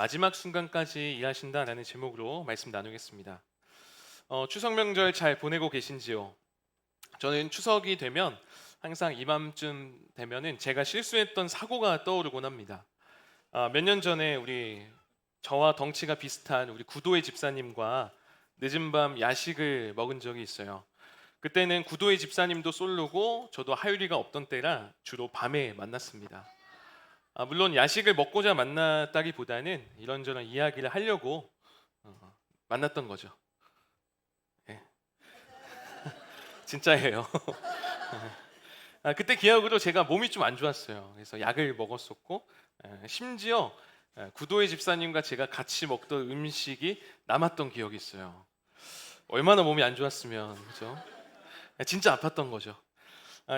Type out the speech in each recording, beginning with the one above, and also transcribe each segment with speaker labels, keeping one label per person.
Speaker 1: 마지막 순간까지 일하신다라는 제목으로 말씀 나누겠습니다. 추석 명절 잘 보내고 계신지요? 저는 추석이 되면 항상 이맘쯤 되면은 제가 실수했던 사고가 떠오르곤 합니다. 몇 년 전에 저와 덩치가 비슷한 우리 구도의 집사님과 늦은 밤 야식을 먹은 적이 있어요. 그때는 구도의 집사님도 솔로고 저도 하율이가 없던 때라 주로 밤에 만났습니다. 물론 야식을 먹고자 만났다기보다는 이런저런 이야기를 하려고 만났던 거죠. 예, 진짜예요. 그때 기억으로 제가 몸이 좀 안 좋았어요. 그래서 약을 먹었었고, 심지어 구도의 집사님과 제가 같이 먹던 음식이 남았던 기억이 있어요. 얼마나 몸이 안 좋았으면, 그죠? 진짜 아팠던 거죠.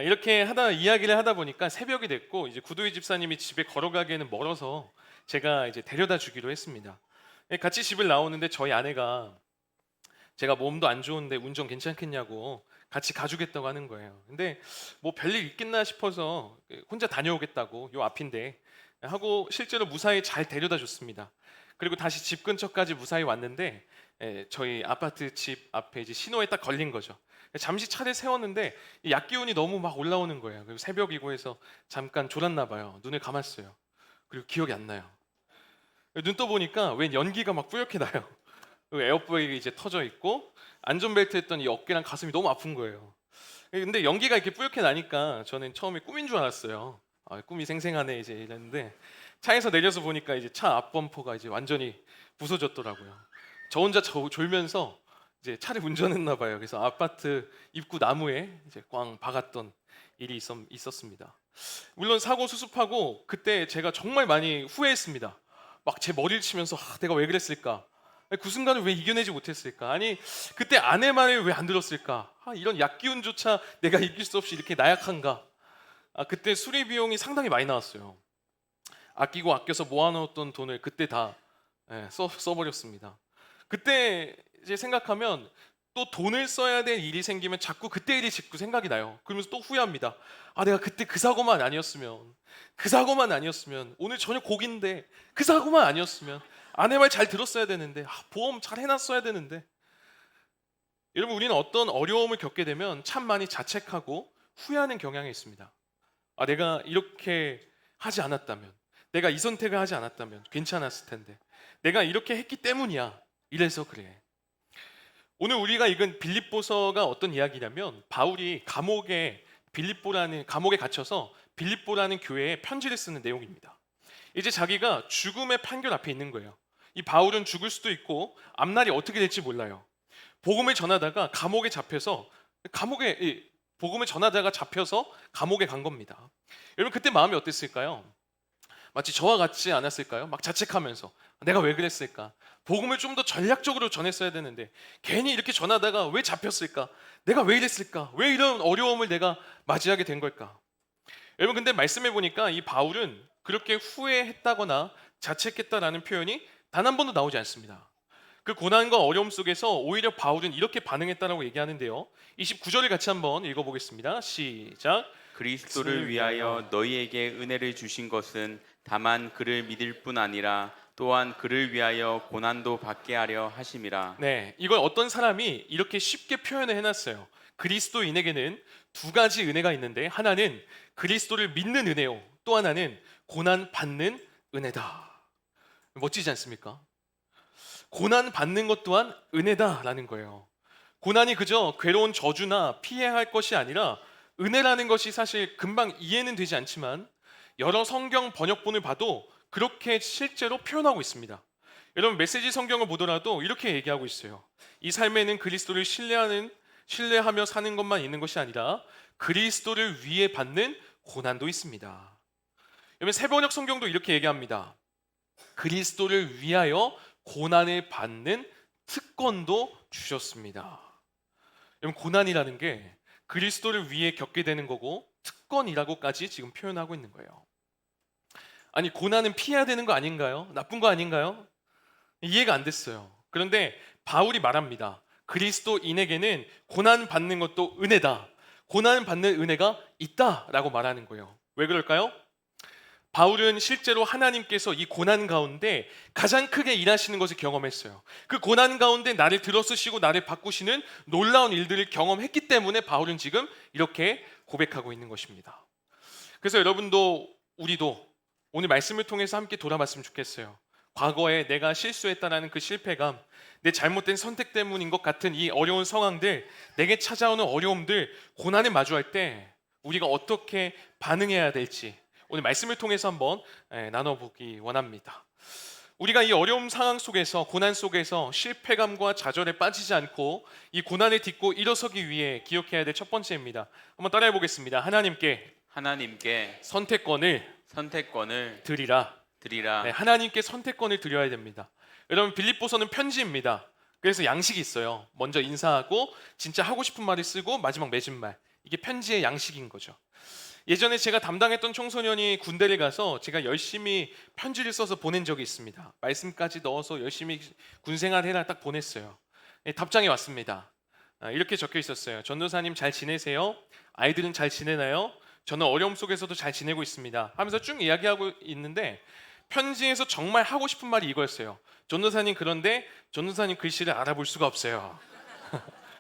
Speaker 1: 이렇게 이야기를 하다 보니까 새벽이 됐고, 이제 구도희 집사님이 집에 걸어가기에는 멀어서 제가 이제 데려다 주기로 했습니다. 같이 집을 나오는데 저희 아내가 제가 몸도 안 좋은데 운전 괜찮겠냐고 같이 가주겠다고 하는 거예요. 근데 뭐 별일 있겠나 싶어서 혼자 다녀오겠다고, 요 앞인데 하고 실제로 무사히 잘 데려다 줬습니다. 그리고 다시 집 근처까지 무사히 왔는데 저희 아파트 집 앞에 이제 신호에 딱 걸린 거죠. 잠시 차를 세웠는데 이 약기운이 너무 막 올라오는 거예요. 그리고 새벽이고 해서 잠깐 졸았나 봐요. 눈을 감았어요. 그리고 기억이 안 나요. 눈 떠보니까 웬 연기가 막 뿌옇게 나요. 그리고 에어백이 이제 터져 있고 안전벨트 했던 이 어깨랑 가슴이 너무 아픈 거예요. 근데 연기가 이렇게 뿌옇게 나니까 저는 처음에 꿈인 줄 알았어요. 꿈이 생생하네 이제 이랬는데 차에서 내려서 보니까 이제 차 앞범퍼가 이제 완전히 부서졌더라고요. 저 혼자 졸면서 이제 차를 운전했나 봐요. 그래서 아파트 입구 나무에 이제 꽝 박았던 일이 있었습니다. 물론 사고 수습하고 그때 제가 정말 많이 후회했습니다. 막 제 머리를 치면서 내가 왜 그랬을까? 그 순간을 왜 이겨내지 못했을까? 아니 그때 아내 말을 왜 안 들었을까? 이런 약기운조차 내가 이길 수 없이 이렇게 나약한가? 그때 수리 비용이 상당히 많이 나왔어요. 아끼고 아껴서 모아놓았던 돈을 그때 다 써버렸습니다. 그때 이제 생각하면 또 돈을 써야 될 일이 생기면 자꾸 그때 일이 자꾸 생각이 나요. 그러면서 또 후회합니다. 내가 그때 그 사고만 아니었으면, 그 사고만 아니었으면, 오늘 저녁 고기인데 그 사고만 아니었으면, 아내 말 잘 들었어야 되는데, 보험 잘 해놨어야 되는데. 여러분, 우리는 어떤 어려움을 겪게 되면 참 많이 자책하고 후회하는 경향이 있습니다. 내가 이렇게 하지 않았다면, 내가 이 선택을 하지 않았다면 괜찮았을 텐데, 내가 이렇게 했기 때문이야. 이래서 그래. 오늘 우리가 읽은 빌립보서가 어떤 이야기냐면 바울이 감옥에 갇혀서 빌립보라는 교회에 편지를 쓰는 내용입니다. 이제 자기가 죽음의 판결 앞에 있는 거예요. 이 바울은 죽을 수도 있고 앞날이 어떻게 될지 몰라요. 복음을 전하다가 감옥에 간 겁니다. 여러분 그때 마음이 어땠을까요? 마치 저와 같지 않았을까요? 막 자책하면서 내가 왜 그랬을까? 복음을 좀 더 전략적으로 전했어야 되는데 괜히 이렇게 전하다가 왜 잡혔을까? 내가 왜 이랬을까? 왜 이런 어려움을 내가 맞이하게 된 걸까? 여러분 근데 말씀해 보니까 이 바울은 그렇게 후회했다거나 자책했다라는 표현이 단 한 번도 나오지 않습니다. 그 고난과 어려움 속에서 오히려 바울은 이렇게 반응했다라고 얘기하는데요. 29절을 같이 한번 읽어보겠습니다. 시작.
Speaker 2: 그리스도를 위하여 너희에게 은혜를 주신 것은 다만 그를 믿을 뿐 아니라 또한 그를 위하여 고난도 받게 하려 하심이라.
Speaker 1: 네, 이걸 어떤 사람이 이렇게 쉽게 표현을 해놨어요. 그리스도인에게는 두 가지 은혜가 있는데 하나는 그리스도를 믿는 은혜요, 또 하나는 고난 받는 은혜다. 멋지지 않습니까? 고난 받는 것 또한 은혜다라는 거예요. 고난이 그저 괴로운 저주나 피해야 할 것이 아니라 은혜라는 것이 사실 금방 이해는 되지 않지만 여러 성경 번역본을 봐도 그렇게 실제로 표현하고 있습니다. 여러분 메시지 성경을 보더라도 이렇게 얘기하고 있어요. 이 삶에는 그리스도를 신뢰하며 사는 것만 있는 것이 아니라 그리스도를 위해 받는 고난도 있습니다. 여러분 세번역 성경도 이렇게 얘기합니다. 그리스도를 위하여 고난을 받는 특권도 주셨습니다. 여러분 고난이라는 게 그리스도를 위해 겪게 되는 거고 특권이라고까지 지금 표현하고 있는 거예요. 아니 고난은 피해야 되는 거 아닌가요? 나쁜 거 아닌가요? 이해가 안 됐어요. 그런데 바울이 말합니다. 그리스도인에게는 고난 받는 것도 은혜다. 고난 받는 은혜가 있다라고 말하는 거예요. 왜 그럴까요? 바울은 실제로 하나님께서 이 고난 가운데 가장 크게 일하시는 것을 경험했어요. 그 고난 가운데 나를 들어쓰시고 나를 바꾸시는 놀라운 일들을 경험했기 때문에 바울은 지금 이렇게 고백하고 있는 것입니다. 그래서 여러분도 우리도 오늘 말씀을 통해서 함께 돌아봤으면 좋겠어요. 과거에 내가 실수했다라는 그 실패감, 내 잘못된 선택 때문인 것 같은 이 어려운 상황들, 내게 찾아오는 어려움들, 고난을 마주할 때 우리가 어떻게 반응해야 될지 오늘 말씀을 통해서 한번 나눠보기 원합니다. 우리가 이 어려움 상황 속에서, 고난 속에서 실패감과 좌절에 빠지지 않고 이 고난을 딛고 일어서기 위해 기억해야 될 첫 번째입니다. 한번 따라해 보겠습니다.
Speaker 2: 하나님께
Speaker 1: 선택권을
Speaker 2: 드리라.
Speaker 1: 네, 하나님께 선택권을 드려야 됩니다. 여러분, 빌립보서는 편지입니다. 그래서 양식이 있어요. 먼저 인사하고 진짜 하고 싶은 말을 쓰고 마지막 맺은 말. 이게 편지의 양식인 거죠. 예전에 제가 담당했던 청소년이 군대를 가서 제가 열심히 편지를 써서 보낸 적이 있습니다. 말씀까지 넣어서 열심히 군생활 해라 딱 보냈어요. 답장이 왔습니다. 이렇게 적혀 있었어요. 전도사님 잘 지내세요? 아이들은 잘 지내나요? 저는 어려움 속에서도 잘 지내고 있습니다. 하면서 쭉 이야기하고 있는데 편지에서 정말 하고 싶은 말이 이거였어요. 전도사님, 그런데 전도사님 글씨를 알아볼 수가 없어요.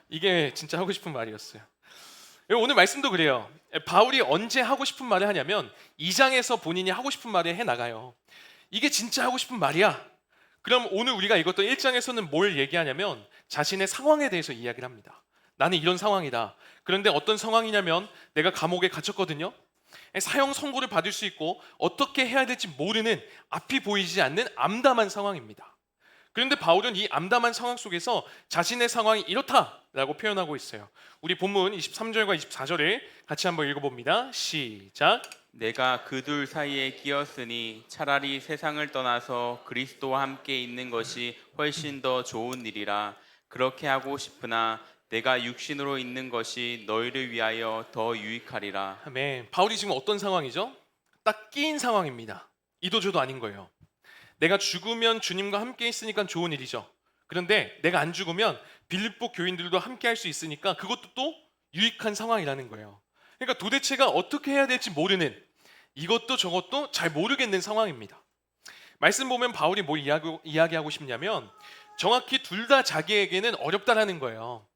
Speaker 1: 이게 진짜 하고 싶은 말이었어요. 오늘 말씀도 그래요. 바울이 언제 하고 싶은 말을 하냐면 2장에서 본인이 하고 싶은 말을 해나가요. 이게 진짜 하고 싶은 말이야. 그럼 오늘 우리가 읽었던 1장에서는 뭘 얘기하냐면 자신의 상황에 대해서 이야기를 합니다. 나는 이런 상황이다. 그런데 어떤 상황이냐면 내가 감옥에 갇혔거든요. 사형 선고를 받을 수 있고 어떻게 해야 될지 모르는, 앞이 보이지 않는 암담한 상황입니다. 그런데 바울은 이 암담한 상황 속에서 자신의 상황이 이렇다라고 표현하고 있어요. 우리 본문 23절과 24절을 같이 한번 읽어봅니다. 시작.
Speaker 2: 내가 그 둘 사이에 끼었으니 차라리 세상을 떠나서 그리스도와 함께 있는 것이 훨씬 더 좋은 일이라. 그렇게 하고 싶으나 내가 육신으로 있는 것이 너희를 위하여 더 유익하리라.
Speaker 1: 아멘. 바울이 지금 어떤 상황이죠? 딱 끼인 상황입니다. 이도저도 아닌 거예요. 내가 죽으면 주님과 함께 있으니까 좋은 일이죠. 그런데 내가 안 죽으면 빌립보 교인들도 함께 할 수 있으니까 그것도 또 유익한 상황이라는 거예요. 그러니까 도대체가 어떻게 해야 될지 모르는, 이것도 저것도 잘 모르겠는 상황입니다. 말씀 보면 바울이 뭘 이야기하고 싶냐면 정확히 둘 다 자기에게는 어렵다라는 거예요.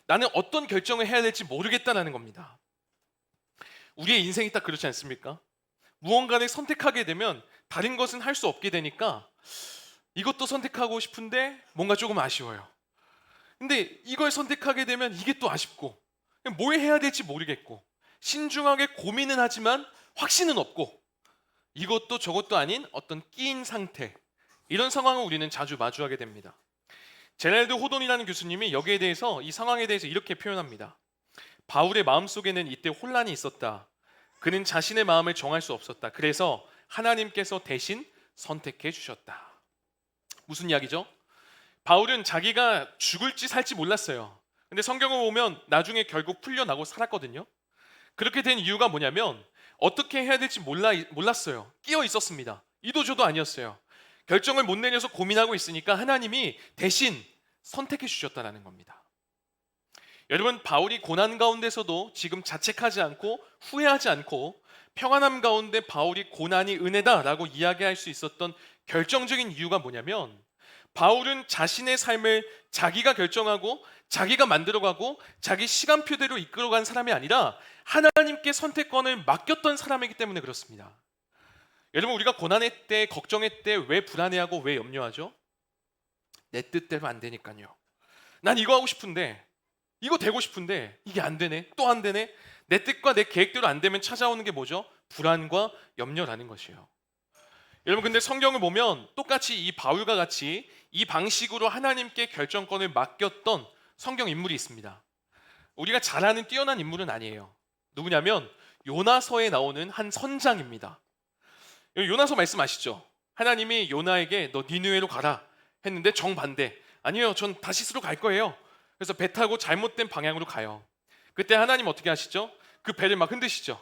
Speaker 1: 나는 어떤 결정을 해야 될지 모르겠다라는 겁니다. 우리의 인생이 딱 그렇지 않습니까? 무언가를 선택하게 되면 다른 것은 할 수 없게 되니까 이것도 선택하고 싶은데 뭔가 조금 아쉬워요. 근데 이걸 선택하게 되면 이게 또 아쉽고 뭘 해야 될지 모르겠고 신중하게 고민은 하지만 확신은 없고 이것도 저것도 아닌 어떤 끼인 상태, 이런 상황을 우리는 자주 마주하게 됩니다. 제랄드 호돈이라는 교수님이 여기에 대해서, 이 상황에 대해서 이렇게 표현합니다. 바울의 마음속에는 이때 혼란이 있었다. 그는 자신의 마음을 정할 수 없었다. 그래서 하나님께서 대신 선택해 주셨다. 무슨 이야기죠? 바울은 자기가 죽을지 살지 몰랐어요. 근데 성경을 보면 나중에 결국 풀려나고 살았거든요. 그렇게 된 이유가 뭐냐면 어떻게 해야 될지 몰랐어요. 끼어 있었습니다. 이도저도 아니었어요. 결정을 못 내려서 고민하고 있으니까 하나님이 대신 선택해 주셨다는 겁니다. 여러분, 바울이 고난 가운데서도 지금 자책하지 않고 후회하지 않고 평안함 가운데 바울이 고난이 은혜다라고 이야기할 수 있었던 결정적인 이유가 뭐냐면 바울은 자신의 삶을 자기가 결정하고 자기가 만들어가고 자기 시간표대로 이끌어간 사람이 아니라 하나님께 선택권을 맡겼던 사람이기 때문에 그렇습니다. 여러분, 우리가 고난의 때, 걱정의 때 왜 불안해하고 왜 염려하죠? 내 뜻대로 안 되니까요. 난 이거 하고 싶은데, 이거 되고 싶은데 이게 안 되네, 또 안 되네. 내 뜻과 내 계획대로 안 되면 찾아오는 게 뭐죠? 불안과 염려라는 것이에요. 여러분, 근데 성경을 보면 똑같이 이 바울과 같이 이 방식으로 하나님께 결정권을 맡겼던 성경 인물이 있습니다. 우리가 잘 아는 뛰어난 인물은 아니에요. 누구냐면 요나서에 나오는 한 선장입니다. 요나서 말씀 아시죠? 하나님이 요나에게 너 니느웨로 가라 했는데 정반대. 아니요, 전 다시스로 갈 거예요. 그래서 배 타고 잘못된 방향으로 가요. 그때 하나님 어떻게 하시죠? 그 배를 막 흔드시죠.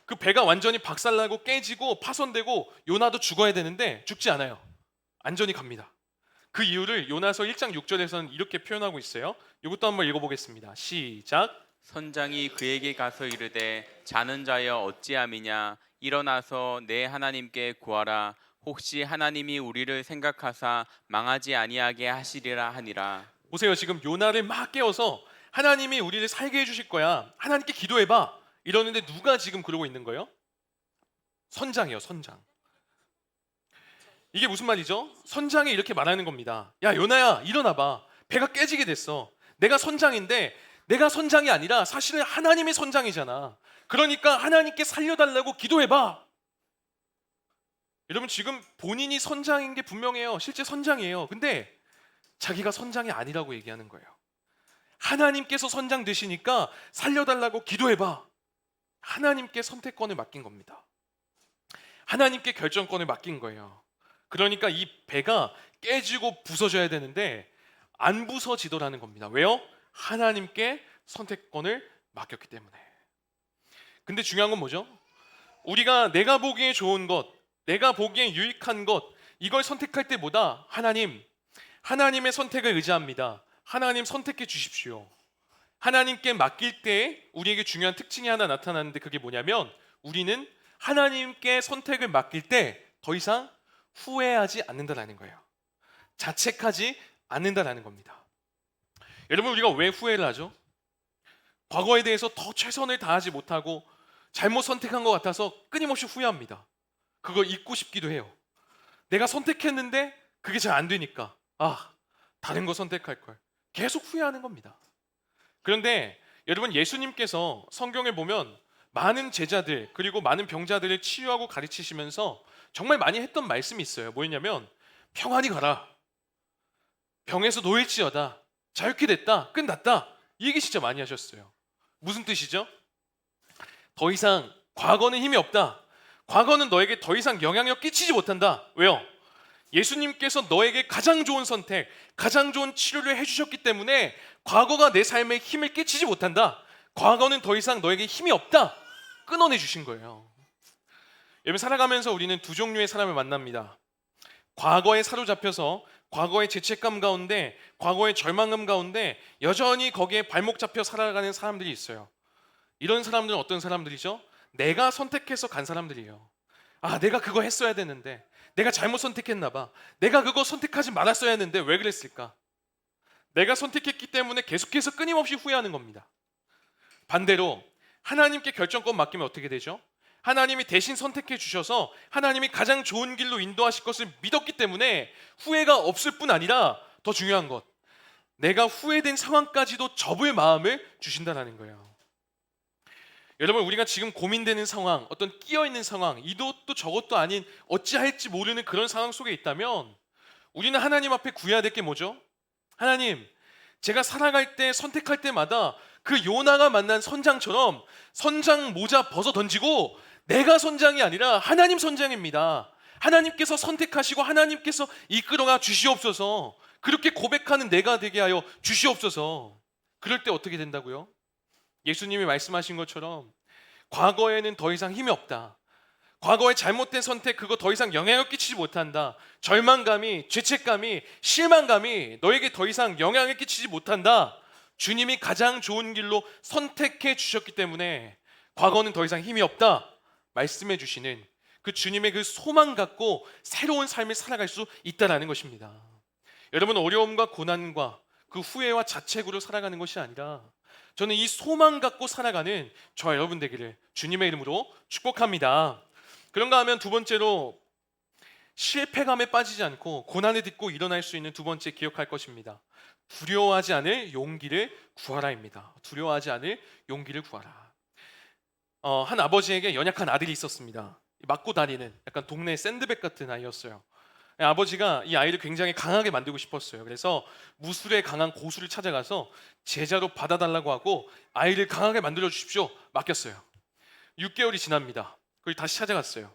Speaker 1: 그 배가 완전히 박살나고 깨지고 파손되고 요나도 죽어야 되는데 죽지 않아요. 안전히 갑니다. 그 이유를 요나서 1장 6절에서는 이렇게 표현하고 있어요. 이것도 한번 읽어보겠습니다. 시작.
Speaker 2: 선장이 그에게 가서 이르되 자는 자여 어찌함이냐 일어나서 내 하나님께 구하라. 혹시 하나님이 우리를 생각하사 망하지 아니하게 하시리라 하니라.
Speaker 1: 보세요. 지금 요나를 막 깨워서 하나님이 우리를 살게 해주실 거야. 하나님께 기도해봐. 이러는데 누가 지금 그러고 있는 거예요? 선장이에요, 선장. 이게 무슨 말이죠? 선장이 이렇게 말하는 겁니다. 야, 요나야, 일어나봐. 배가 깨지게 됐어. 내가 선장인데 내가 선장이 아니라 사실은 하나님의 선장이잖아. 그러니까 하나님께 살려달라고 기도해봐. 여러분, 지금 본인이 선장인 게 분명해요. 실제 선장이에요. 근데 자기가 선장이 아니라고 얘기하는 거예요. 하나님께서 선장 되시니까 살려달라고 기도해봐. 하나님께 선택권을 맡긴 겁니다. 하나님께 결정권을 맡긴 거예요. 그러니까 이 배가 깨지고 부서져야 되는데 안 부서지더라는 겁니다. 왜요? 하나님께 선택권을 맡겼기 때문에. 근데 중요한 건 뭐죠? 우리가 내가 보기에 좋은 것, 내가 보기에 유익한 것, 이걸 선택할 때보다 하나님의 선택을 의지합니다. 하나님 선택해 주십시오. 하나님께 맡길 때 우리에게 중요한 특징이 하나 나타나는데 그게 뭐냐면 우리는 하나님께 선택을 맡길 때 더 이상 후회하지 않는다라는 거예요. 자책하지 않는다라는 겁니다. 여러분, 우리가 왜 후회를 하죠? 과거에 대해서 더 최선을 다하지 못하고 잘못 선택한 것 같아서 끊임없이 후회합니다. 그걸 잊고 싶기도 해요. 내가 선택했는데 그게 잘 안 되니까 다른 거 선택할 걸. 계속 후회하는 겁니다. 그런데 여러분, 예수님께서 성경에 보면 많은 제자들 그리고 많은 병자들을 치유하고 가르치시면서 정말 많이 했던 말씀이 있어요. 뭐였냐면 평안히 가라. 병에서 놓일지어다. 자유케 됐다. 끝났다. 이 얘기 진짜 많이 하셨어요. 무슨 뜻이죠? 더 이상 과거는 힘이 없다. 과거는 너에게 더 이상 영향력 끼치지 못한다. 왜요? 예수님께서 너에게 가장 좋은 선택, 가장 좋은 치료를 해주셨기 때문에 과거가 내 삶에 힘을 끼치지 못한다. 과거는 더 이상 너에게 힘이 없다. 끊어내 주신 거예요. 여러분, 살아가면서 우리는 두 종류의 사람을 만납니다. 과거에 사로잡혀서 과거의 죄책감 가운데, 과거의 절망감 가운데 여전히 거기에 발목 잡혀 살아가는 사람들이 있어요. 이런 사람들은 어떤 사람들이죠? 내가 선택해서 간 사람들이에요. 내가 그거 했어야 되는데, 내가 잘못 선택했나 봐. 내가 그거 선택하지 말았어야 했는데 왜 그랬을까? 내가 선택했기 때문에 계속해서 끊임없이 후회하는 겁니다. 반대로 하나님께 결정권 맡기면 어떻게 되죠? 하나님이 대신 선택해 주셔서 하나님이 가장 좋은 길로 인도하실 것을 믿었기 때문에 후회가 없을 뿐 아니라 더 중요한 것, 내가 후회된 상황까지도 접을 마음을 주신다는 거예요. 여러분, 우리가 지금 고민되는 상황, 어떤 끼어있는 상황, 이것도 저것도 아닌 어찌할지 모르는 그런 상황 속에 있다면 우리는 하나님 앞에 구해야 될 게 뭐죠? 하나님, 제가 살아갈 때 선택할 때마다 그 요나가 만난 선장처럼 선장 모자 벗어 던지고 내가 선장이 아니라 하나님 선장입니다. 하나님께서 선택하시고 하나님께서 이끌어가 주시옵소서. 그렇게 고백하는 내가 되게 하여 주시옵소서. 그럴 때 어떻게 된다고요? 예수님이 말씀하신 것처럼 과거에는 더 이상 힘이 없다. 과거의 잘못된 선택, 그거 더 이상 영향을 끼치지 못한다. 절망감이, 죄책감이, 실망감이 너에게 더 이상 영향을 끼치지 못한다. 주님이 가장 좋은 길로 선택해 주셨기 때문에 과거는 더 이상 힘이 없다 말씀해 주시는 그 주님의 그 소망 갖고 새로운 삶을 살아갈 수 있다라는 것입니다. 여러분, 어려움과 고난과 그 후회와 자책으로 살아가는 것이 아니라 저는 이 소망 갖고 살아가는 저와 여러분 되기를 주님의 이름으로 축복합니다. 그런가 하면 두 번째로 실패감에 빠지지 않고 고난을 딛고 일어날 수 있는 두 번째 기억할 것입니다. 두려워하지 않을 용기를 구하라입니다. 두려워하지 않을 용기를 구하라. 한 아버지에게 연약한 아들이 있었습니다. 맞고 다니는 약간 동네 샌드백 같은 아이였어요. 아버지가 이 아이를 굉장히 강하게 만들고 싶었어요. 그래서 무술에 강한 고수를 찾아가서 제자로 받아달라고 하고 아이를 강하게 만들어 주십시오 맡겼어요. 6개월이 지납니다. 그리고 다시 찾아갔어요.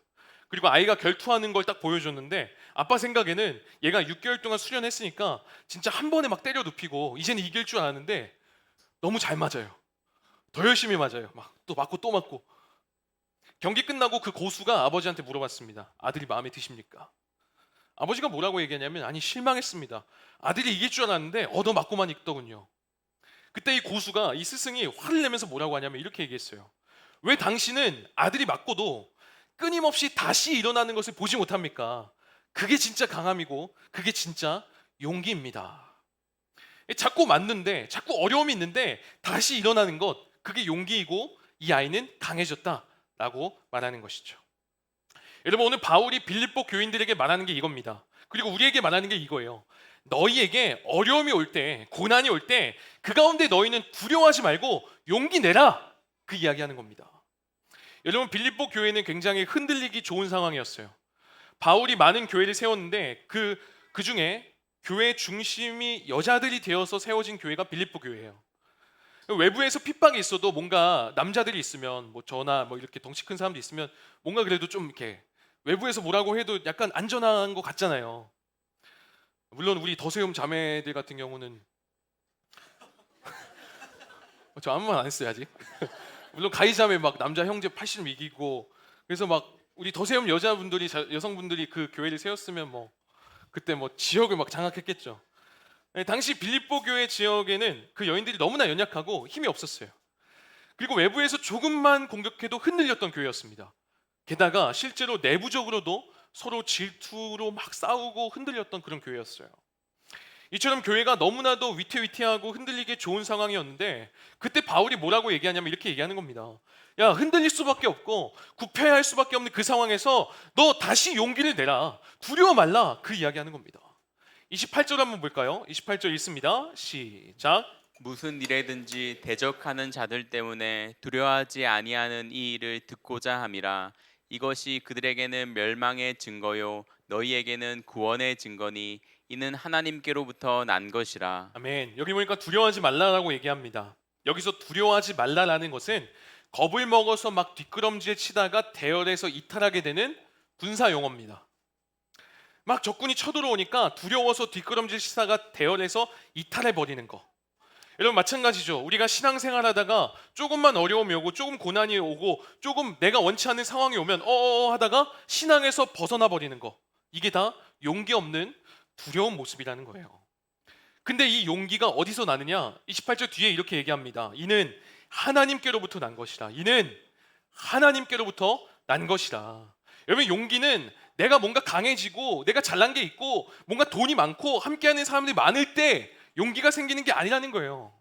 Speaker 1: 그리고 아이가 결투하는 걸 딱 보여줬는데 아빠 생각에는 얘가 6개월 동안 수련했으니까 진짜 한 번에 막 때려 눕히고 이제는 이길 줄 알았는데 너무 잘 맞아요. 더 열심히 맞아요. 막 또 맞고 또 맞고. 경기 끝나고 그 고수가 아버지한테 물어봤습니다. 아들이 마음에 드십니까? 아버지가 뭐라고 얘기하냐면 아니 실망했습니다. 아들이 이길 줄 알았는데 얻어맞고만 있더군요. 그때 이 고수가, 이 스승이 화를 내면서 뭐라고 하냐면 이렇게 얘기했어요. 왜 당신은 아들이 맞고도 끊임없이 다시 일어나는 것을 보지 못합니까? 그게 진짜 강함이고 그게 진짜 용기입니다. 자꾸 맞는데, 자꾸 어려움이 있는데 다시 일어나는 것, 그게 용기이고 이 아이는 강해졌다라고 말하는 것이죠. 여러분, 오늘 바울이 빌립보 교인들에게 말하는 게 이겁니다. 그리고 우리에게 말하는 게 이거예요. 너희에게 어려움이 올 때, 고난이 올 때 그 가운데 너희는 두려워하지 말고 용기 내라, 그 이야기하는 겁니다. 여러분, 빌립보 교회는 굉장히 흔들리기 좋은 상황이었어요. 바울이 많은 교회를 세웠는데 그 중에 교회 중심이 여자들이 되어서 세워진 교회가 빌립보 교회예요. 외부에서 핍박이 있어도 뭔가 남자들이 있으면, 뭐 저나 뭐 이렇게 덩치 큰 사람도 있으면 뭔가 그래도 좀 이렇게 외부에서 뭐라고 해도 약간 안전한 것 같잖아요. 물론 우리 더세움 자매들 같은 경우는 저 아무 말 안 했어요 아직. 물론 가희 자매 막 남자 형제 80 이기고, 그래서 막 우리 더세움 여자분들이, 여성분들이 그 교회를 세웠으면 뭐 그때 뭐 지역을 막 장악했겠죠. 당시 빌립보 교회 지역에는 그 여인들이 너무나 연약하고 힘이 없었어요. 그리고 외부에서 조금만 공격해도 흔들렸던 교회였습니다. 게다가 실제로 내부적으로도 서로 질투로 막 싸우고 흔들렸던 그런 교회였어요. 이처럼 교회가 너무나도 위태위태하고 흔들리기 좋은 상황이었는데 그때 바울이 뭐라고 얘기하냐면 이렇게 얘기하는 겁니다. 야, 흔들릴 수밖에 없고 구패할 수밖에 없는 그 상황에서 너 다시 용기를 내라, 두려워 말라, 그 이야기하는 겁니다. 28절 한번 볼까요? 28절 읽습니다. 시작.
Speaker 2: 무슨 일에든지 대적하는 자들 때문에 두려워하지 아니하는 이 일을 듣고자 함이라. 이것이 그들에게는 멸망의 증거요 너희에게는 구원의 증거니 이는 하나님께로부터 난 것이라.
Speaker 1: 아멘. 여기 보니까 두려워하지 말라라고 얘기합니다. 여기서 두려워하지 말라라는 것은 겁을 먹어서 막 뒷걸음질 치다가 대열에서 이탈하게 되는 군사 용어입니다. 막 적군이 쳐들어오니까 두려워서 뒷걸음질 치다가 대열에서 이탈해 버리는 거. 여러분, 마찬가지죠. 우리가 신앙생활 하다가 조금만 어려움이 오고 조금 고난이 오고 조금 내가 원치 않는 상황이 오면 하다가 신앙에서 벗어나 버리는 거. 이게 다 용기 없는 두려운 모습이라는 거예요. 근데 이 용기가 어디서 나느냐? 28절 뒤에 이렇게 얘기합니다. 이는 하나님께로부터 난 것이라. 이는 하나님께로부터 난 것이라. 여러분, 용기는 내가 뭔가 강해지고 내가 잘난 게 있고 뭔가 돈이 많고 함께하는 사람들이 많을 때 용기가 생기는 게 아니라는 거예요.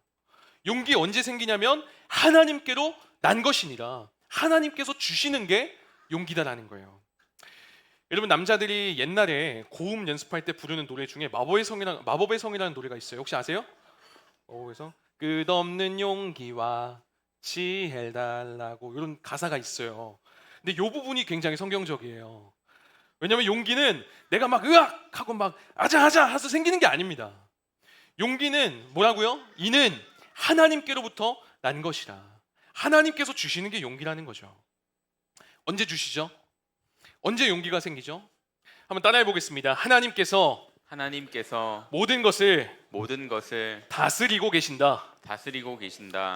Speaker 1: 용기 언제 생기냐면 하나님께로 난 것이니라. 하나님께서 주시는 게 용기다라는 거예요. 여러분, 남자들이 옛날에 고음 연습할 때 부르는 노래 중에 마법의 성이라는 노래가 있어요. 혹시 아세요? 그래서 끝없는 용기와 지혜를 달라고 이런 가사가 있어요. 근데 이 부분이 굉장히 성경적이에요. 왜냐하면 용기는 내가 막 으악 하고 막 아자아자 해서 생기는 게 아닙니다. 용기는 뭐라고요? 이는 하나님께로부터 난 것이라. 하나님께서 주시는 게 용기라는 거죠. 언제 주시죠? 언제 용기가 생기죠? 한번 따라해 보겠습니다. 하나님께서 모든 것을 다스리고 계신다.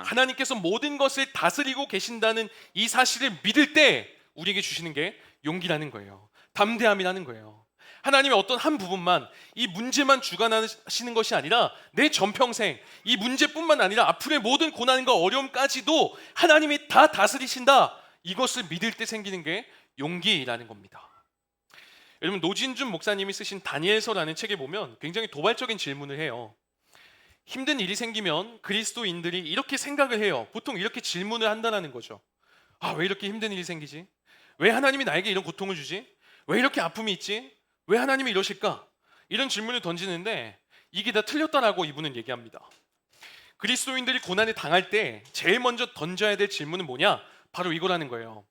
Speaker 1: 하나님께서 모든 것을 다스리고 계신다는 이 사실을 믿을 때 우리에게 주시는 게 용기라는 거예요. 담대함이라는 거예요. 하나님의 어떤 한 부분만, 이 문제만 주관하시는 것이 아니라 내 전평생 이 문제뿐만 아니라 앞으로의 모든 고난과 어려움까지도 하나님이 다 다스리신다. 이것을 믿을 때 생기는 게 용기라는 겁니다. 여러분, 노진준 목사님이 쓰신 다니엘서라는 책에 보면 굉장히 도발적인 질문을 해요. 힘든 일이 생기면 그리스도인들이 이렇게 생각을 해요. 보통 이렇게 질문을 한다는 거죠. 왜 이렇게 힘든 일이 생기지? 왜 하나님이 나에게 이런 고통을 주지? 왜 이렇게 아픔이 있지? 왜 하나님이 이러실까? 이런 질문을 던지는데 이게 다 틀렸다라고 이분은 얘기합니다. 그리스도인들이 고난을 당할 때 제일 먼저 던져야 될 질문은 뭐냐? 바로 이거라는 거예요.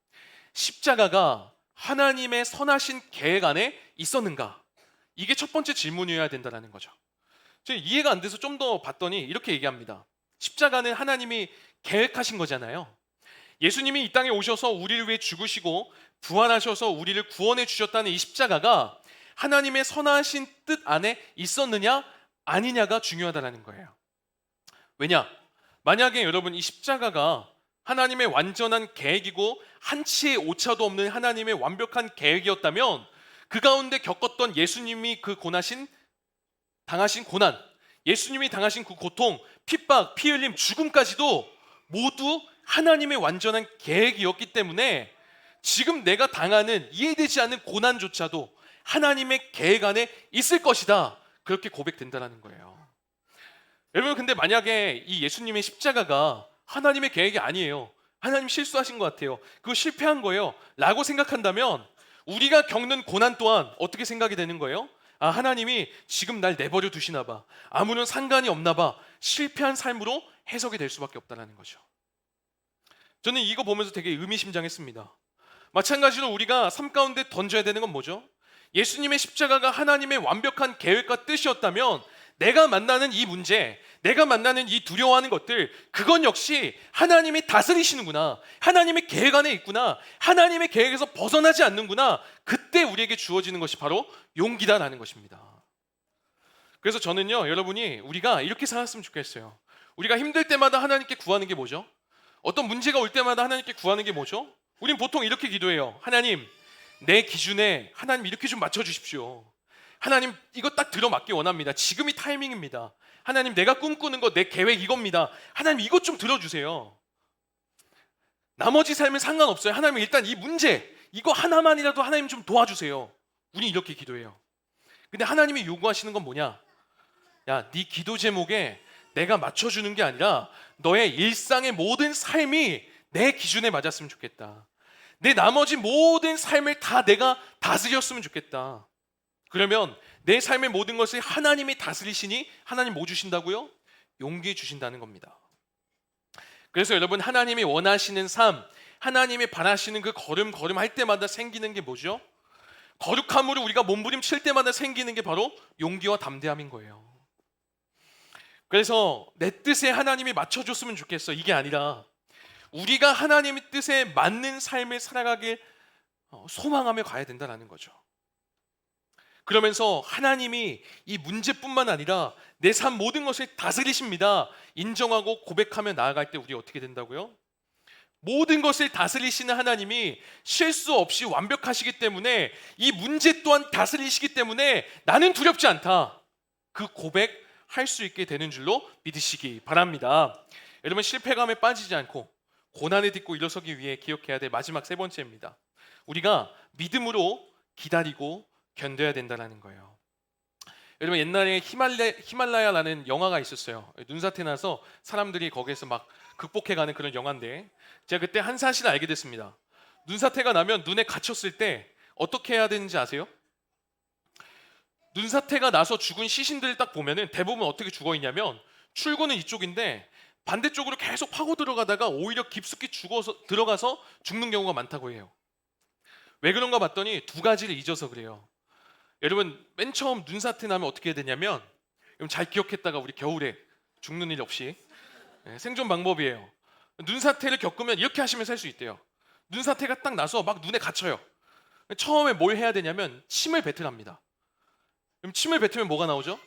Speaker 1: 십자가가 하나님의 선하신 계획 안에 있었는가? 이게 첫 번째 질문이어야 된다는 거죠. 제가 이해가 안 돼서 좀 더 봤더니 이렇게 얘기합니다. 십자가는 하나님이 계획하신 거잖아요. 예수님이 이 땅에 오셔서 우리를 위해 죽으시고 부활하셔서 우리를 구원해 주셨다는 이 십자가가 하나님의 선하신 뜻 안에 있었느냐 아니냐가 중요하다는 거예요. 왜냐? 만약에 여러분 이 십자가가 하나님의 완전한 계획이고 한치의 오차도 없는 하나님의 완벽한 계획이었다면 그 가운데 겪었던 예수님이 당하신 고난, 예수님이 당하신 그 고통, 핍박, 피 흘림, 죽음까지도 모두 하나님의 완전한 계획이었기 때문에 지금 내가 당하는 이해되지 않는 고난조차도 하나님의 계획 안에 있을 것이다. 그렇게 고백된다는 거예요. 여러분, 근데 만약에 이 예수님의 십자가가 하나님의 계획이 아니에요. 하나님 실수하신 것 같아요. 그거 실패한 거예요. 라고 생각한다면 우리가 겪는 고난 또한 어떻게 생각이 되는 거예요? 아, 하나님이 지금 날 내버려 두시나 봐. 아무런 상관이 없나 봐. 실패한 삶으로 해석이 될 수밖에 없다는 거죠. 저는 이거 보면서 되게 의미심장했습니다. 마찬가지로 우리가 삶 가운데 던져야 되는 건 뭐죠? 예수님의 십자가가 하나님의 완벽한 계획과 뜻이었다면 내가 만나는 이 문제, 내가 만나는 이 두려워하는 것들, 그건 역시 하나님이 다스리시는구나, 하나님의 계획 안에 있구나, 하나님의 계획에서 벗어나지 않는구나, 그때 우리에게 주어지는 것이 바로 용기다라는 것입니다. 그래서 저는요, 여러분이 우리가 이렇게 살았으면 좋겠어요. 우리가 힘들 때마다 하나님께 구하는 게 뭐죠? 어떤 문제가 올 때마다 하나님께 구하는 게 뭐죠? 우린 보통 이렇게 기도해요. 하나님, 내 기준에 하나님 이렇게 좀 맞춰주십시오. 하나님, 이거 딱 들어맞기 원합니다. 지금이 타이밍입니다. 하나님, 내가 꿈꾸는 거, 내 계획 이겁니다. 하나님, 이것 좀 들어주세요. 나머지 삶은 상관없어요. 하나님, 일단 이 문제, 이거 하나만이라도 하나님 좀 도와주세요. 우린 이렇게 기도해요. 근데 하나님이 요구하시는 건 뭐냐? 야, 네 기도 제목에 내가 맞춰주는 게 아니라 너의 일상의 모든 삶이 내 기준에 맞았으면 좋겠다. 내 나머지 모든 삶을 다 내가 다스렸으면 좋겠다. 그러면 내 삶의 모든 것을 하나님이 다스리시니 하나님 뭐 주신다고요? 용기 주신다는 겁니다. 그래서 여러분, 하나님이 원하시는 삶, 하나님이 바라시는 그 걸음 할 때마다 생기는 게 뭐죠? 거룩함으로 우리가 몸부림칠 때마다 생기는 게 바로 용기와 담대함인 거예요. 그래서 내 뜻에 하나님이 맞춰줬으면 좋겠어, 이게 아니라 우리가 하나님의 뜻에 맞는 삶을 살아가길 소망하며 가야 된다는 거죠. 그러면서 하나님이 이 문제뿐만 아니라 내 삶 모든 것을 다스리십니다 인정하고 고백하며 나아갈 때 우리 어떻게 된다고요? 모든 것을 다스리시는 하나님이 실수 없이 완벽하시기 때문에 이 문제 또한 다스리시기 때문에 나는 두렵지 않다, 그 고백할 수 있게 되는 줄로 믿으시기 바랍니다. 여러분, 실패감에 빠지지 않고 고난에 딛고 일어서기 위해 기억해야 될 마지막 세 번째입니다. 우리가 믿음으로 기다리고 견뎌야 된다는 거예요. 여러분, 옛날에 히말라야라는 영화가 있었어요. 눈사태 나서 사람들이 거기에서 막 극복해가는 그런 영화인데, 제가 그때 한 사실을 알게 됐습니다. 눈사태가 나면 눈에 갇혔을 때 어떻게 해야 되는지 아세요? 눈사태가 나서 죽은 시신들을 딱 보면은 대부분 어떻게 죽어 있냐면, 출구는 이쪽인데 반대쪽으로 계속 파고 들어가다가 오히려 깊숙이 들어가서 죽는 경우가 많다고 해요. 왜 그런가 봤더니 두 가지를 잊어서 그래요. 여러분, 맨 처음 눈사태 나면 어떻게 해야 되냐면, 여러분 잘 기억했다가 우리 겨울에 죽는 일 없이 생존 방법이에요. 눈사태를 겪으면 이렇게 하시면 살 수 있대요. 눈사태가 딱 나서 막 눈에 갇혀요. 처음에 뭘 해야 되냐면 침을 뱉으랍니다. 그럼 침을 뱉으면 뭐가 나오죠?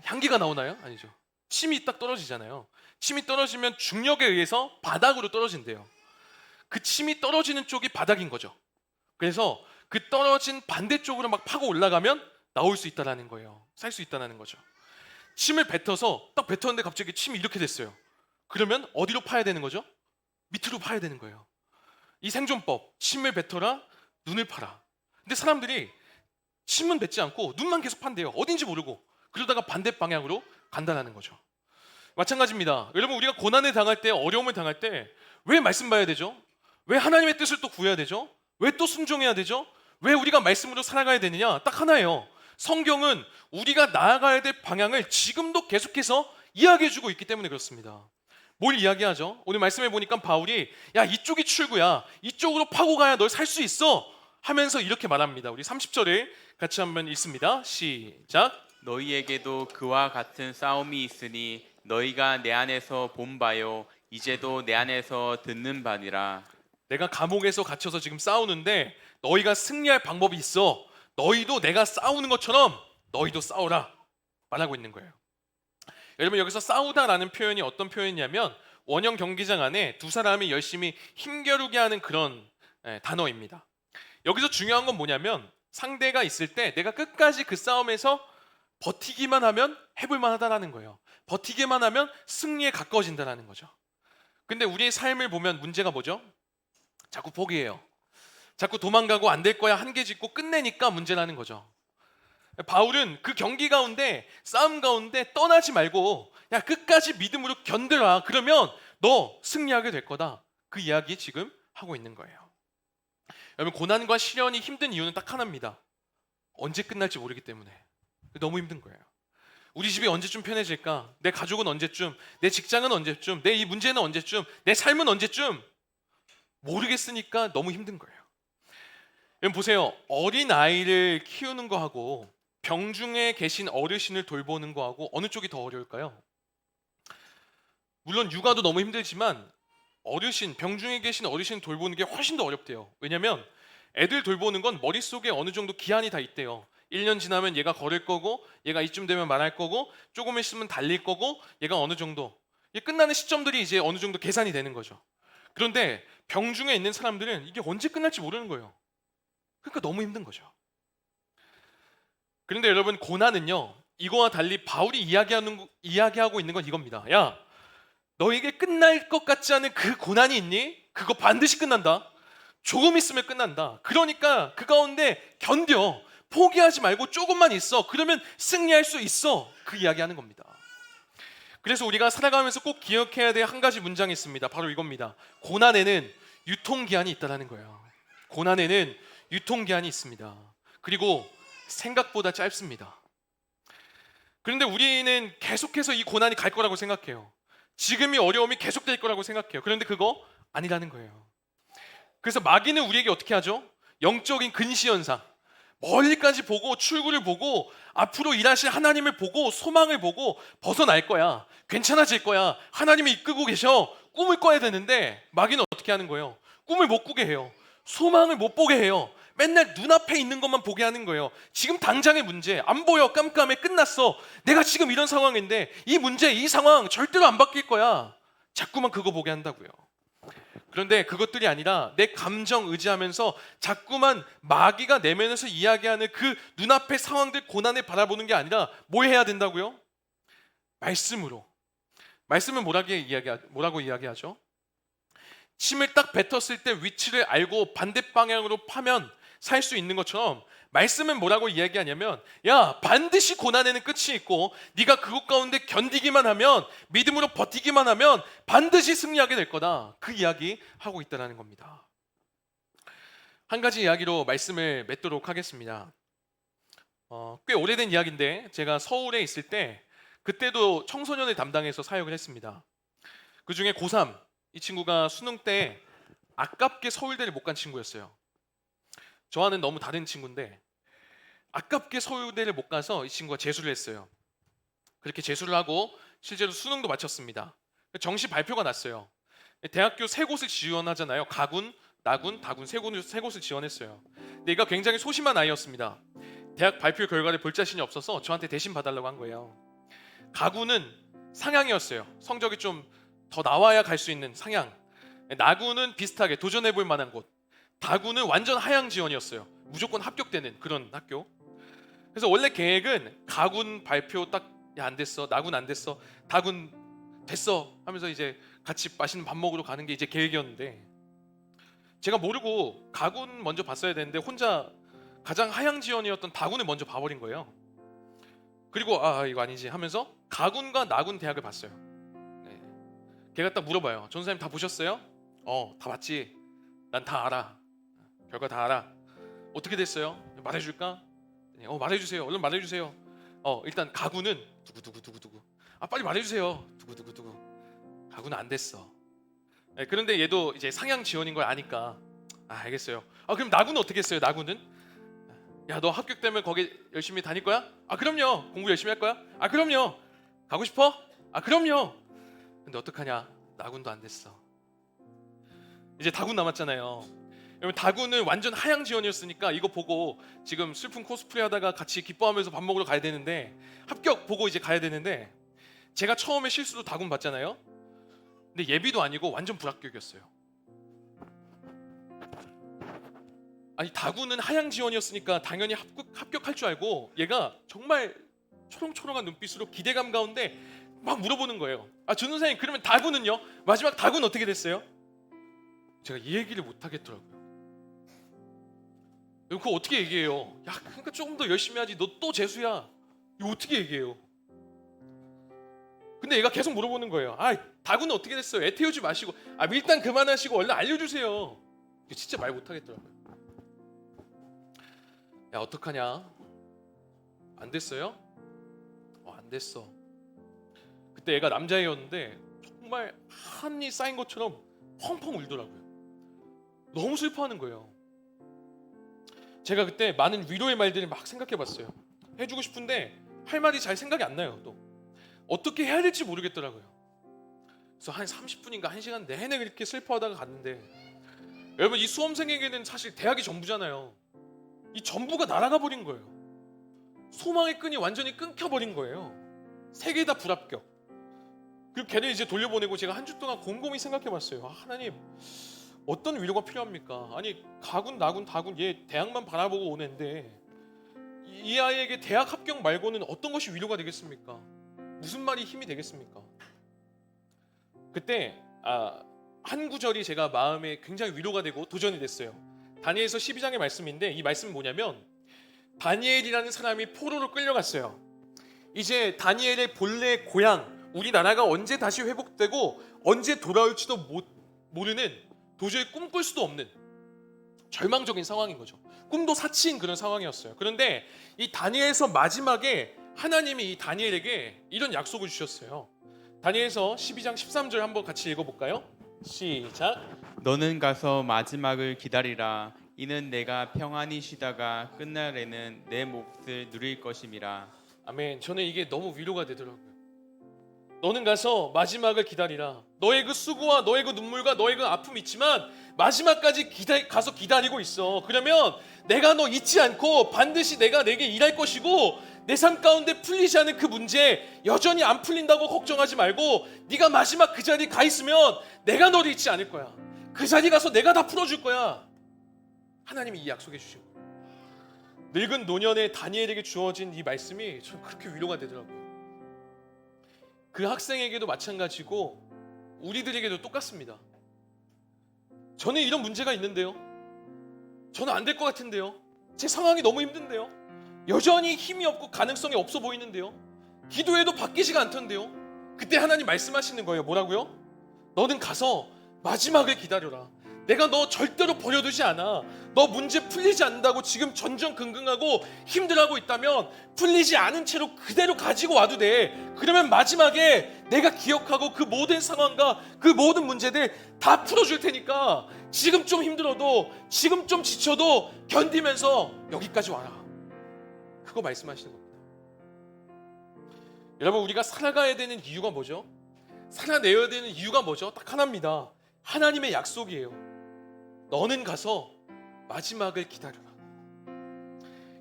Speaker 1: 향기가 나오나요? 아니죠. 침이 딱 떨어지잖아요. 침이 떨어지면 중력에 의해서 바닥으로 떨어진대요. 그 침이 떨어지는 쪽이 바닥인 거죠. 그래서 그 떨어진 반대쪽으로 막 파고 올라가면 나올 수 있다는 거예요. 살 수 있다는 거죠. 침을 뱉어서 딱 뱉었는데 갑자기 침이 이렇게 됐어요. 그러면 어디로 파야 되는 거죠? 밑으로 파야 되는 거예요. 이 생존법, 침을 뱉어라, 눈을 파라. 근데 사람들이 침은 뱉지 않고 눈만 계속 판대요. 어딘지 모르고. 그러다가 반대 방향으로 간다는 거죠. 마찬가지입니다. 여러분, 우리가 고난을 당할 때, 어려움을 당할 때 왜 말씀 봐야 되죠? 왜 하나님의 뜻을 또 구해야 되죠? 왜 또 순종해야 되죠? 왜 우리가 말씀으로 살아가야 되느냐? 딱 하나예요. 성경은 우리가 나아가야 될 방향을 지금도 계속해서 이야기해주고 있기 때문에 그렇습니다. 뭘 이야기하죠? 오늘 말씀해 보니까 바울이, 야, 이쪽이 출구야, 이쪽으로 파고 가야 널 살 수 있어 하면서 이렇게 말합니다. 우리 30절을 같이 한번 읽습니다. 시작.
Speaker 2: 너희에게도 그와 같은 싸움이 있으니 너희가 내 안에서 본 바요 이제도 내 안에서 듣는 바니라.
Speaker 1: 내가 감옥에서 갇혀서 지금 싸우는데 너희가 승리할 방법이 있어. 너희도 내가 싸우는 것처럼 너희도 싸워라 말하고 있는 거예요. 여러분, 여기서 싸우다라는 표현이 어떤 표현이냐면 원형 경기장 안에 두 사람이 열심히 힘겨루게 하는 그런 단어입니다. 여기서 중요한 건 뭐냐면, 상대가 있을 때 내가 끝까지 그 싸움에서 버티기만 하면 해볼만 하다라는 거예요. 버티기만 하면 승리에 가까워진다는 거죠. 근데 우리의 삶을 보면 문제가 뭐죠? 자꾸 포기해요. 자꾸 도망가고 안 될 거야 한계 짓고 끝내니까 문제라는 거죠. 바울은 그 경기 가운데 싸움 가운데 떠나지 말고 야 끝까지 믿음으로 견뎌라. 그러면 너 승리하게 될 거다. 그 이야기 지금 하고 있는 거예요. 여러분 고난과 시련이 힘든 이유는 딱 하나입니다. 언제 끝날지 모르기 때문에. 너무 힘든 거예요. 우리 집이 언제쯤 편해질까? 내 가족은 언제쯤? 내 직장은 언제쯤? 내 이 문제는 언제쯤? 내 삶은 언제쯤? 모르겠으니까 너무 힘든 거예요. 여러분 보세요. 어린 아이를 키우는 거하고 병중에 계신 어르신을 돌보는 거하고 어느 쪽이 더 어려울까요? 물론 육아도 너무 힘들지만 어르신, 병중에 계신 어르신 돌보는 게 훨씬 더 어렵대요. 왜냐면 애들 돌보는 건 머릿속에 어느 정도 기한이 다 있대요. 1년 지나면 얘가 걸을 거고 얘가 이쯤 되면 말할 거고 조금 있으면 달릴 거고 얘가 어느 정도 끝나는 시점들이 이제 어느 정도 계산이 되는 거죠. 그런데 병중에 있는 사람들은 이게 언제 끝날지 모르는 거예요. 그러니까 너무 힘든 거죠. 그런데 여러분 고난은요 이거와 달리 바울이 이야기하고 있는 건 이겁니다. 야 너에게 끝날 것 같지 않은 그 고난이 있니? 그거 반드시 끝난다. 조금 있으면 끝난다. 그러니까 그 가운데 견뎌. 포기하지 말고 조금만 있어. 그러면 승리할 수 있어. 그 이야기하는 겁니다. 그래서 우리가 살아가면서 꼭 기억해야 될 한 가지 문장이 있습니다. 바로 이겁니다. 고난에는 유통기한이 있다는 거예요. 고난에는 유통기한이 있습니다. 그리고 생각보다 짧습니다. 그런데 우리는 계속해서 이 고난이 갈 거라고 생각해요. 지금이 어려움이 계속될 거라고 생각해요. 그런데 그거 아니라는 거예요. 그래서 마귀는 우리에게 어떻게 하죠? 영적인 근시현상, 멀리까지 보고 출구를 보고 앞으로 일하실 하나님을 보고 소망을 보고 벗어날 거야. 괜찮아질 거야. 하나님이 이끌고 계셔. 꿈을 꿔야 되는데 마귀는 어떻게 하는 거예요? 꿈을 못 꾸게 해요. 소망을 못 보게 해요. 맨날 눈앞에 있는 것만 보게 하는 거예요. 지금 당장의 문제 안 보여. 깜깜해. 끝났어. 내가 지금 이런 상황인데 이 문제 이 상황 절대로 안 바뀔 거야. 자꾸만 그거 보게 한다고요. 그런데 그것들이 아니라 내 감정 의지하면서 자꾸만 마귀가 내면에서 이야기하는 그 눈앞의 상황들 고난을 바라보는 게 아니라 뭐 해야 된다고요? 말씀으로. 말씀은 뭐라고 이야기하죠? 침을 딱 뱉었을 때 위치를 알고 반대 방향으로 파면 살 수 있는 것처럼 말씀은 뭐라고 이야기하냐면 야 반드시 고난에는 끝이 있고 네가 그것 가운데 견디기만 하면 믿음으로 버티기만 하면 반드시 승리하게 될 거다. 그 이야기 하고 있다는 겁니다. 한 가지 이야기로 말씀을 맺도록 하겠습니다. 꽤 오래된 이야기인데 제가 서울에 있을 때 그때도 청소년을 담당해서 사역을 했습니다. 그중에 고3 이 친구가 수능 때 아깝게 서울대를 못 간 친구였어요. 저와는 너무 다른 친구인데 아깝게 서울대를 못 가서 이 친구가 재수를 했어요. 그렇게 재수를 하고 실제로 수능도 마쳤습니다. 정시 발표가 났어요. 대학교 세 곳을 지원하잖아요. 가군, 나군, 다군 세 곳을 지원했어요. 근데 얘가 굉장히 소심한 아이였습니다. 대학 발표 결과를 볼 자신이 없어서 저한테 대신 봐달라고 한 거예요. 가군은 상향이었어요. 성적이 좀 더 나와야 갈 수 있는 상향. 나군은 비슷하게 도전해볼 만한 곳. 다군은 완전 하향 지원이었어요. 무조건 합격되는 그런 학교. 그래서 원래 계획은 가군 발표 딱 안 됐어, 나군 안 됐어, 다군 됐어 하면서 이제 같이 맛있는 밥 먹으러 가는 게 이제 계획이었는데 제가 모르고 가군 먼저 봤어야 되는데 혼자 가장 하향 지원이었던 다군을 먼저 봐버린 거예요. 그리고 아 이거 아니지 하면서 가군과 나군 대학을 봤어요. 네. 걔가 딱 물어봐요. 전사님 다 보셨어요? 다 봤지. 난 다 알아. 결과 다 알아. 어떻게 됐어요? 말해줄까? 말해주세요. 얼른 말해주세요. 일단 가구는 두구두구두구두구. 아 빨리 말해주세요. 두구두구두구. 가구는 안 됐어. 네, 그런데 얘도 이제 상향 지원인 걸 아니까 알겠어요. 그럼 나구는 어떻게 했어요? 나구는 야 너 합격되면 거기 열심히 다닐 거야? 그럼요. 공부 열심히 할 거야? 그럼요. 가고 싶어? 그럼요. 근데 어떡하냐? 나군도 안 됐어. 이제 다군 남았잖아요. 여러분 다군은 완전 하향 지원이었으니까 이거 보고 지금 슬픈 코스프레 하다가 같이 기뻐하면서 밥 먹으러 가야 되는데 합격 보고 이제 가야 되는데 제가 처음에 실수로 다군 봤잖아요. 근데 예비도 아니고 완전 불합격이었어요. 아니 다군은 하향 지원이었으니까 당연히 합격할 줄 알고 얘가 정말 초롱초롱한 눈빛으로 기대감 가운데 막 물어보는 거예요. 전 선생님 그러면 다군은요? 마지막 다군 어떻게 됐어요? 제가 이 얘기를 못 하겠더라고요. 그거 어떻게 얘기해요? 야, 그러니까 조금 더 열심히 하지. 너 또 재수야. 이거 어떻게 얘기해요? 근데 얘가 계속 물어보는 거예요. 아, 다구는 어떻게 됐어요? 애 태우지 마시고. 아, 일단 그만하시고 얼른 알려주세요. 진짜 말 못 하겠더라고요. 야, 어떡하냐? 안 됐어요? 안 됐어. 그때 애가 남자애였는데 정말 한이 쌓인 것처럼 펑펑 울더라고요. 너무 슬퍼하는 거예요. 제가 그때 많은 위로의 말들을 막 생각해봤어요. 해주고 싶은데 할 말이 잘 생각이 안 나요. 또 어떻게 해야 될지 모르겠더라고요. 그래서 한 30분인가 1시간 내내 이렇게 슬퍼하다가 갔는데, 여러분, 이 수험생에게는 사실 대학이 전부잖아요. 이 전부가 날아가 버린 거예요. 소망의 끈이 완전히 끊겨버린 거예요. 세 개 다 불합격. 그리고 걔를 이제 돌려보내고 제가 한 주 동안 곰곰이 생각해봤어요. 하나님, 어떤 위로가 필요합니까? 아니, 가군 나군 다군 얘 대학만 바라보고 오는데 이 아이에게 대학 합격 말고는 어떤 것이 위로가 되겠습니까? 무슨 말이 힘이 되겠습니까? 그때 한 구절이 제가 마음에 굉장히 위로가 되고 도전이 됐어요. 다니엘서 12장의 말씀인데, 이 말씀은 뭐냐면, 다니엘이라는 사람이 포로로 끌려갔어요. 이제 다니엘의 본래 고향, 우리나라가 언제 다시 회복되고 언제 돌아올지도 모르는, 도저히 꿈꿀 수도 없는 절망적인 상황인 거죠. 꿈도 사치인 그런 상황이었어요. 그런데 이 다니엘서 마지막에 하나님이 이 다니엘에게 이런 약속을 주셨어요. 다니엘서 12장 13절 한번 같이 읽어볼까요? 시작.
Speaker 2: 너는 가서 마지막을 기다리라. 이는 내가 평안히 쉬다가 끝날에는 내 몫을 누릴 것임이라.
Speaker 1: 아멘. 저는 이게 너무 위로가 되더라고요. 너는 가서 마지막을 기다리라. 너의 그 수고와 너의 그 눈물과 너의 그 아픔이 있지만 마지막까지 가서 기다리고 있어. 그러면 내가 너 잊지 않고 반드시 내가 내게 일할 것이고, 내 삶 가운데 풀리지 않은 그 문제 여전히 안 풀린다고 걱정하지 말고, 네가 마지막 그 자리에 가 있으면 내가 너를 잊지 않을 거야. 그 자리 가서 내가 다 풀어줄 거야. 하나님이 이 약속해 주신 거예요. 늙은 노년의 다니엘에게 주어진 이 말씀이 전 그렇게 위로가 되더라고요. 그 학생에게도 마찬가지고 우리들에게도 똑같습니다. 저는 이런 문제가 있는데요. 저는 안 될 것 같은데요. 제 상황이 너무 힘든데요. 여전히 힘이 없고 가능성이 없어 보이는데요. 기도해도 바뀌지가 않던데요. 그때 하나님 말씀하시는 거예요. 뭐라고요? 너는 가서 마지막을 기다려라. 내가 너 절대로 버려두지 않아. 너 문제 풀리지 않는다고 지금 전전긍긍하고 힘들어하고 있다면 풀리지 않은 채로 그대로 가지고 와도 돼. 그러면 마지막에 내가 기억하고 그 모든 상황과 그 모든 문제들 다 풀어줄 테니까 지금 좀 힘들어도, 지금 좀 지쳐도 견디면서 여기까지 와라. 그거 말씀하시는 겁니다. 여러분, 우리가 살아가야 되는 이유가 뭐죠? 살아내야 되는 이유가 뭐죠? 딱 하나입니다. 하나님의 약속이에요. 너는 가서 마지막을 기다려라.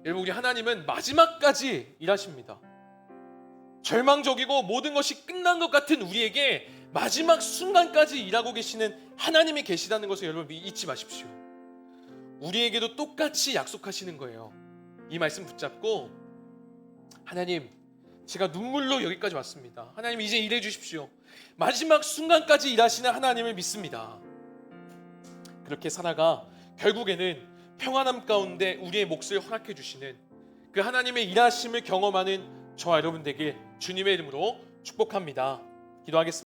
Speaker 1: 여러분, 우리 하나님은 마지막까지 일하십니다. 절망적이고 모든 것이 끝난 것 같은 우리에게 마지막 순간까지 일하고 계시는 하나님이 계시다는 것을 여러분 잊지 마십시오. 우리에게도 똑같이 약속하시는 거예요. 이 말씀 붙잡고, 하나님, 제가 눈물로 여기까지 왔습니다. 하나님, 이제 일해 주십시오. 마지막 순간까지 일하시는 하나님을 믿습니다. 그렇게 살아가 결국에는 평안함 가운데 우리의 몫을 허락해 주시는 그 하나님의 일하심을 경험하는 저와 여러분 되길 주님의 이름으로 축복합니다. 기도하겠습니다.